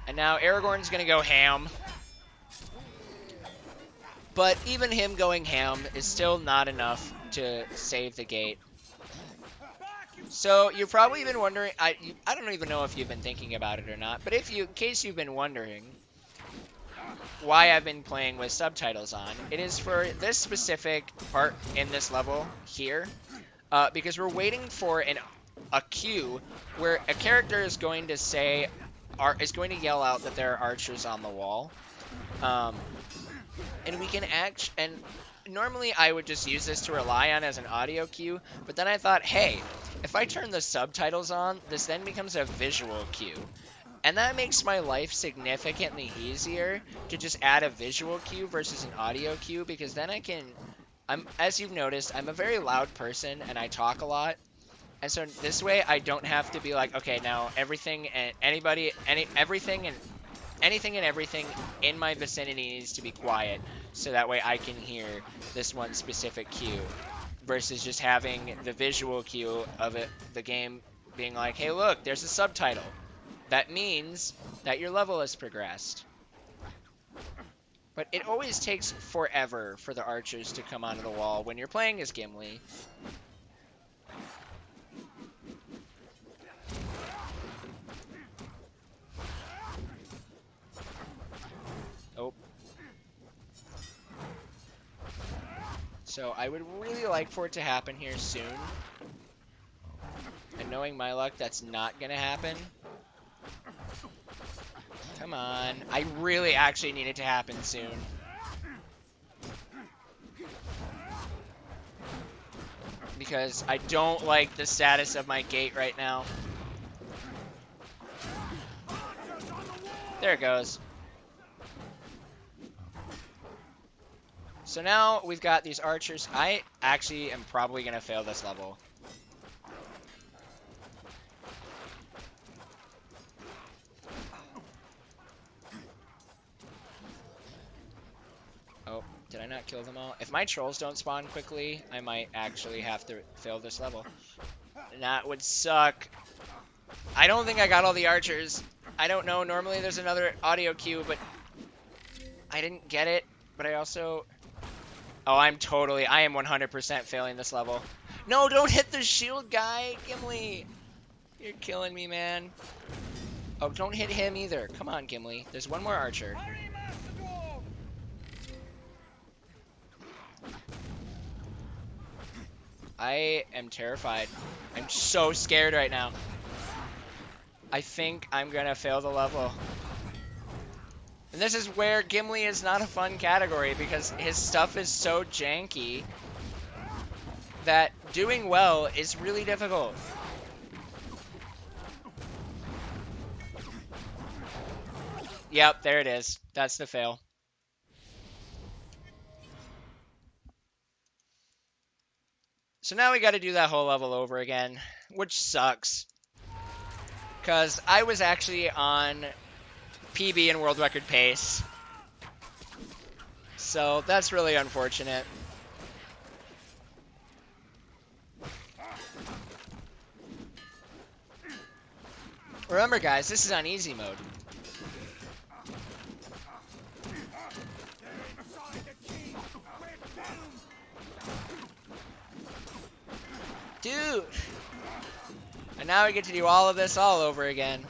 Speaker 2: And now Aragorn's gonna go ham. But even him going ham is still not enough to save the gate. So you've probably been wondering, I don't even know if you've been thinking about it or not, but in case you've been wondering why I've been playing with subtitles on, it is for this specific part in this level here, because we're waiting for a cue where a character is going to say, is going to yell out that there are archers on the wall, and we can and normally I would just use this to rely on as an audio cue, but then I thought, hey, if I turn the subtitles on, this then becomes a visual cue. And that makes my life significantly easier to just add a visual cue versus an audio cue, because then as you've noticed, I'm a very loud person and I talk a lot. And so this way I don't have to be like, okay, now everything and everything and everything in my vicinity needs to be quiet, so that way I can hear this one specific cue, versus just having the visual cue of the game being like, hey, look, there's a subtitle. That means that your level has progressed. But it always takes forever for the archers to come onto the wall when you're playing as Gimli. Oh. So I would really like for it to happen here soon. And knowing my luck, that's not going to happen. Come on. I really actually need it to happen soon. Because I don't like the status of my gate right now. There it goes. So now we've got these archers. I actually am probably going to fail this level. Oh, did I not kill them all? If my trolls don't spawn quickly, I might actually have to fail this level. And that would suck. I don't think I got all the archers. I don't know. Normally there's another audio cue, but I didn't get it. But I also... Oh, I am 100% failing this level. No, don't hit the shield guy, Gimli. You're killing me, man. Oh, don't hit him either. Come on, Gimli. There's one more archer. I am terrified. I'm so scared right now. I think I'm gonna fail the level. And this is where Gimli is not a fun category, because his stuff is so janky that doing well is really difficult. Yep, there it is. That's the fail. So now we got to do that whole level over again, which sucks. Because I was actually on PB and world record pace. So that's really unfortunate. Remember, guys, this is on easy mode. Dude! And now we get to do all of this all over again.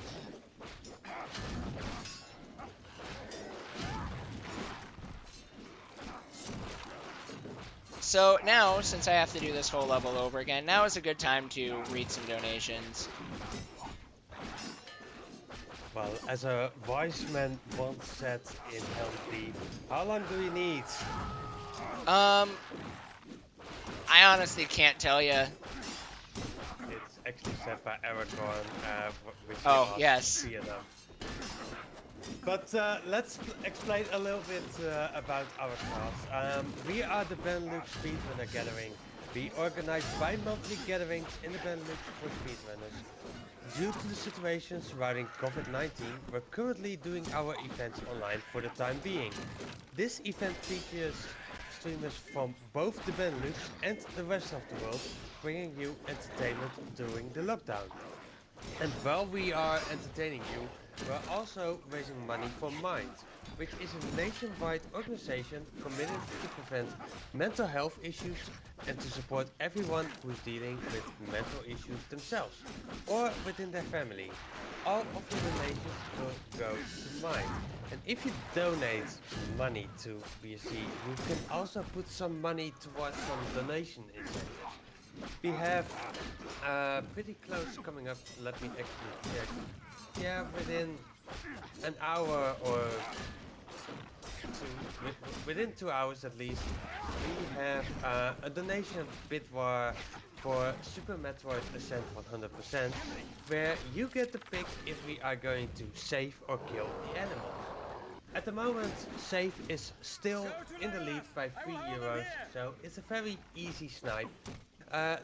Speaker 2: So now, since I have to do this whole level over again, now is a good time to read some donations.
Speaker 1: Well, as a wise man once said in Helm's Deep, how long do we need?
Speaker 2: I honestly can't tell you.
Speaker 1: It's actually said by Aragorn, which
Speaker 2: Oh,
Speaker 1: was
Speaker 2: yes.
Speaker 1: Vietnam. But let's explain a little bit about our class. We are the Benelux Speedrunner Gathering. We organize bi-monthly gatherings in the Benelux for speedrunners. Due to the situation surrounding COVID-19, we're currently doing our events online for the time being. This event features streamers from both the Benelux and the rest of the world, bringing you entertainment during the lockdown. And while we are entertaining you, we're also raising money for Mind, which is a nationwide organization committed to prevent mental health issues and to support everyone who is dealing with mental issues themselves or within their family. All of your donations will go to Mind. And if you donate money to BSC, you can also put some money towards some donation incentives. We have pretty close coming up. Let me actually check. Yeah, within an hour or within 2 hours at least, we have a donation Bidwar for Super Metroid Ascent 100%, where you get to pick if we are going to save or kill the animals. At the moment, Save is still in the lead by 3 euros, so it's a very easy snipe.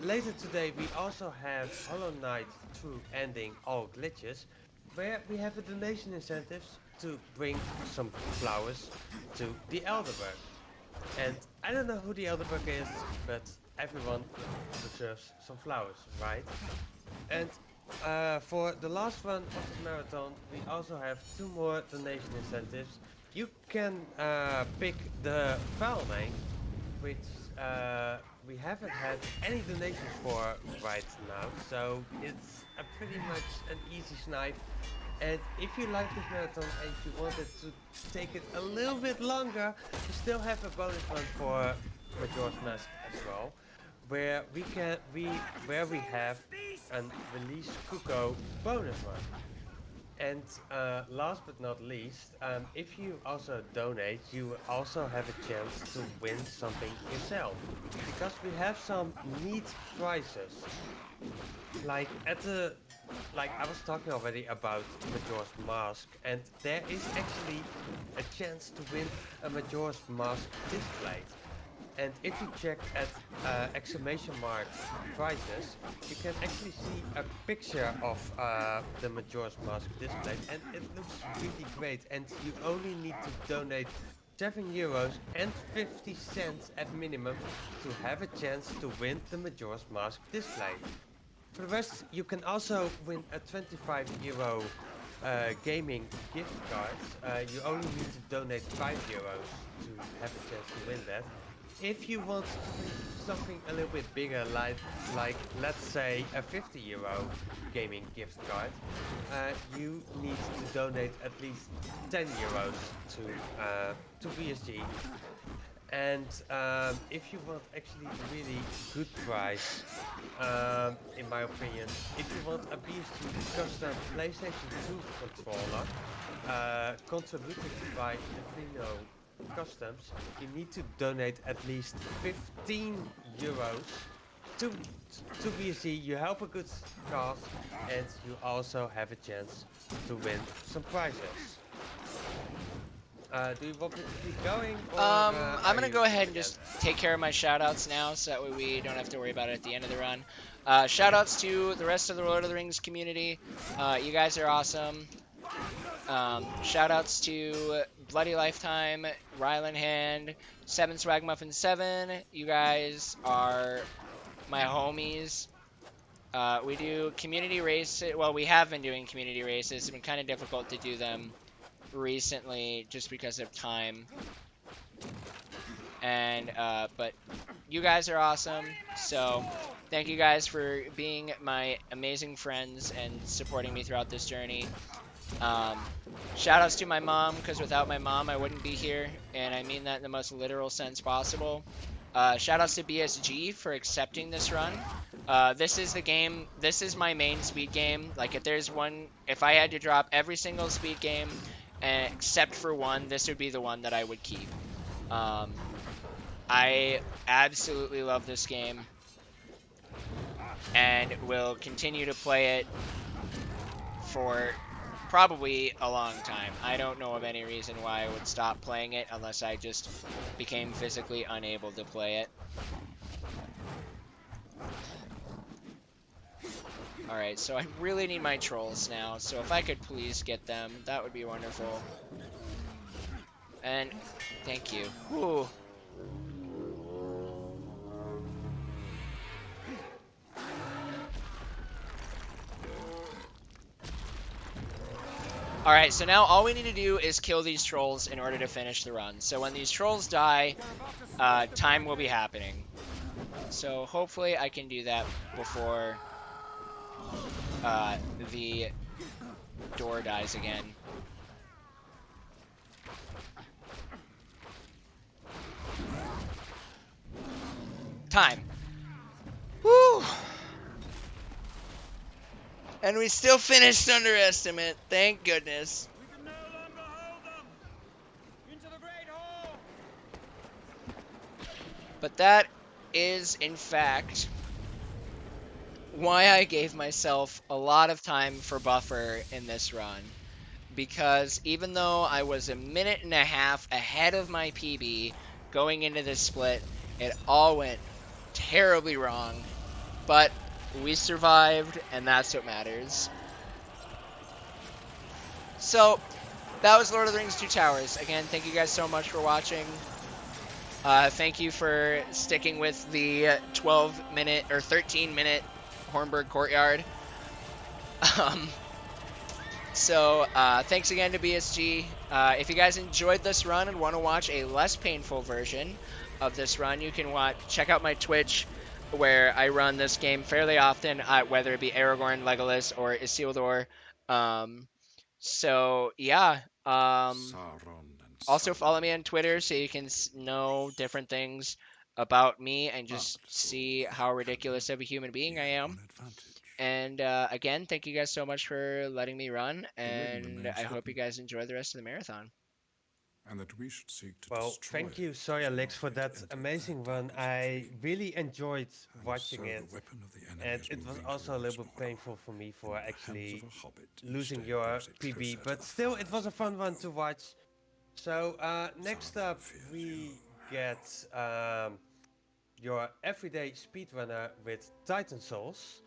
Speaker 1: Later today we also have Hollow Knight True Ending All Glitches, where we have a donation incentives to bring some flowers to the Elderberg. And I don't know who the Elderberg is, but everyone deserves some flowers, right? And for the last run of this marathon, we also have 2 more donation incentives. You can pick the file name, which we haven't had any donations for right now, so it's pretty much an easy snipe. And if you like this marathon and you wanted to take it a little bit longer, we still have a bonus run for Majora's Mask as well, where we have an release Kuko bonus run. And last but not least, if you also donate, you will also have a chance to win something yourself. Because we have some neat prizes. Like I was talking already about Majora's Mask, and there is actually a chance to win a Majora's Mask display. And if you check at exclamation mark prices, you can actually see a picture of the Majora's Mask display, and it looks really great. And you only need to donate 7 euros and 50 cents at minimum to have a chance to win the Majora's Mask display. For the rest, you can also win a 25 euro gaming gift card. You only need to donate 5 euros to have a chance to win that. If you want to win something a little bit bigger, like let's say a 50 euro gaming gift card, you need to donate at least 10 euros to BSG. And if you want actually a really good price, in my opinion, if you want a BSG custom PlayStation 2 controller, contributed by Defino Customs, you need to donate at least 15 euros to BSG. You help a good cause, and you also have a chance to win some prizes. Do you want me to keep going? Or,
Speaker 2: I'm gonna go ahead and just take care of my shoutouts now, so that way we don't have to worry about it at the end of the run. Shoutouts to the rest of the Lord of the Rings community. You guys are awesome. Shoutouts to Bloody Lifetime, Rylan Hand, 7 Swagmuffin 7. You guys are my homies. We do community races. Well, we have been doing community races. It's been kind of difficult to do them recently just because of time. And but you guys are awesome, so thank you guys for being my amazing friends and supporting me throughout this journey. Shout outs to my mom, because without my mom I wouldn't be here, and I mean that in the most literal sense possible. Shout outs to BSG for accepting this run. This is the game, this is my main speed game. Like if I had to drop every single speed game except for one, this would be the one that I would keep. I absolutely love this game and will continue to play it for probably a long time. I don't know of any reason why I would stop playing it unless I just became physically unable to play it. Alright, so I really need my trolls now, so if I could please get them, that would be wonderful. And thank you. Whew. All right, so now all we need to do is kill these trolls in order to finish the run. So when these trolls die, time will be happening. So hopefully I can do that before the door dies again. Time. Woo! And we still finished under estimate. Thank goodness.
Speaker 6: We can no longer hold them! Into the Great Hall!
Speaker 2: But that is, in fact, why I gave myself a lot of time for buffer in this run. Because even though I was a minute and a half ahead of my PB going into this split, it all went terribly wrong. But we survived, and that's what matters. So, that was Lord of the Rings 2 Towers. Again, thank you guys so much for watching. Thank you for sticking with the 12-minute or 13-minute Hornburg Courtyard. Thanks again to BSG. If you guys enjoyed this run and want to watch a less painful version of this run, you can check out my Twitch, where I run this game fairly often, whether it be Aragorn, Legolas, or Isildur.
Speaker 4: Sauron and
Speaker 2: Also follow
Speaker 4: Sauron.
Speaker 2: me on Twitter so you can know different things about me and
Speaker 4: But
Speaker 2: just
Speaker 4: for
Speaker 2: see how ridiculous of a human being I am.
Speaker 4: one advantage.
Speaker 2: And again, thank you guys so much for letting me run, and
Speaker 4: remains
Speaker 2: I hope you
Speaker 4: hidden.
Speaker 2: guys enjoy the rest of the marathon.
Speaker 4: And that we should seek to
Speaker 1: Well,
Speaker 4: destroy
Speaker 1: thank you,
Speaker 4: it is
Speaker 1: Zojalyx,
Speaker 4: not
Speaker 1: for
Speaker 4: yet
Speaker 1: that
Speaker 4: entered
Speaker 1: amazing
Speaker 4: that
Speaker 1: run.
Speaker 4: darkest
Speaker 1: I
Speaker 4: dream.
Speaker 1: really enjoyed
Speaker 4: And
Speaker 1: watching
Speaker 4: so
Speaker 1: it,
Speaker 4: the weapon of the enemy
Speaker 1: and
Speaker 4: is
Speaker 1: it was
Speaker 4: moving
Speaker 1: also a
Speaker 4: towards
Speaker 1: little bit
Speaker 4: Mordor.
Speaker 1: painful for me for
Speaker 4: In the hands
Speaker 1: actually
Speaker 4: of a hobbit, each
Speaker 1: losing
Speaker 4: day
Speaker 1: your
Speaker 4: brings it
Speaker 1: PB,
Speaker 4: closer to
Speaker 1: but
Speaker 4: the
Speaker 1: still, it was
Speaker 4: fires
Speaker 1: a
Speaker 4: of
Speaker 1: fun one to
Speaker 4: Helm.
Speaker 1: watch. So, next
Speaker 4: Sauron
Speaker 1: up,
Speaker 4: fears
Speaker 1: we
Speaker 4: you.
Speaker 1: get your everyday speedrunner with Titan Souls.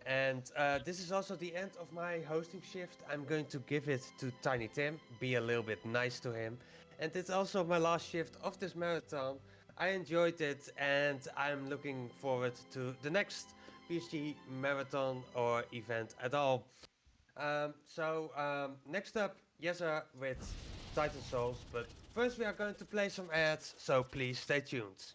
Speaker 1: And this is also the end of my hosting shift. I'm going to give it to Tiny Tim, be a little bit nice to him. And it's also my last shift of this marathon. I enjoyed it, and I'm looking forward to the next PSG marathon or event at all. Next up, Yeza with Titan Souls. But first, we are going to play some ads, so please stay tuned.